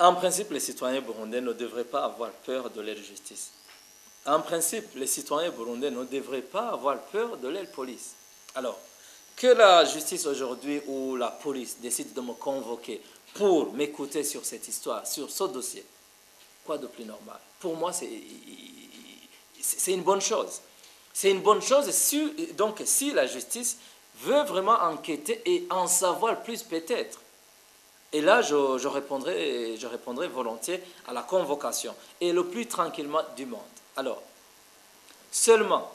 En principe, les citoyens burundais ne devraient pas avoir peur de leur justice. En principe, les citoyens burundais ne devraient pas avoir peur de leur police. Alors, que la justice aujourd'hui ou la police décide de me convoquer pour m'écouter sur cette histoire, sur ce dossier, quoi de plus normal? Pour moi, c'est une bonne chose. C'est une bonne chose, donc si la justice veut vraiment enquêter et en savoir plus peut-être. Et là, je répondrai volontiers à la convocation, et le plus tranquillement du monde. Alors, seulement,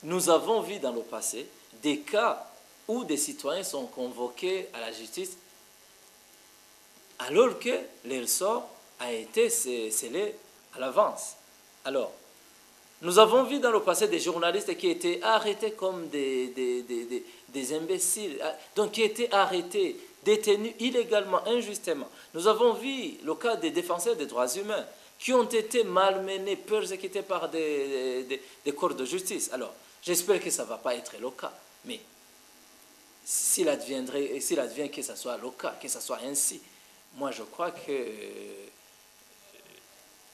nous avons vu dans le passé des cas où des citoyens sont convoqués à la justice alors que leur sort a été scellé à l'avance. Alors, nous avons vu dans le passé des journalistes qui étaient arrêtés comme des imbéciles, donc qui étaient arrêtés, détenus illégalement, injustement. Nous avons vu le cas des défenseurs des droits humains qui ont été malmenés, persécutés par des corps de justice. Alors, j'espère que ça ne va pas être le cas, mais s'il advient que ce soit le cas, que ce soit ainsi, moi je crois que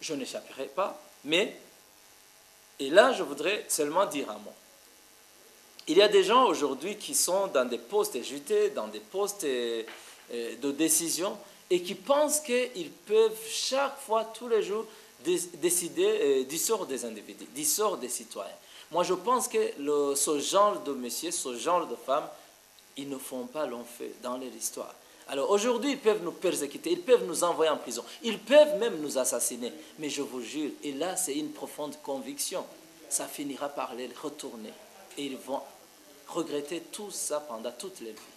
je n'échapperai pas, mais, et là je voudrais seulement dire un mot. Il y a des gens aujourd'hui qui sont dans des postes éjutés, dans des postes de décision, et qui pensent qu'ils peuvent chaque fois, tous les jours, décider du sort des individus, du sort des citoyens. Moi, je pense que ce genre de messieurs, ce genre de femmes, ils ne font pas long feu dans leur histoire. Alors aujourd'hui, ils peuvent nous persécuter, ils peuvent nous envoyer en prison, ils peuvent même nous assassiner. Mais je vous jure, et là c'est une profonde conviction, ça finira par les retourner. Et ils vont regretter tout ça pendant toute leur vie.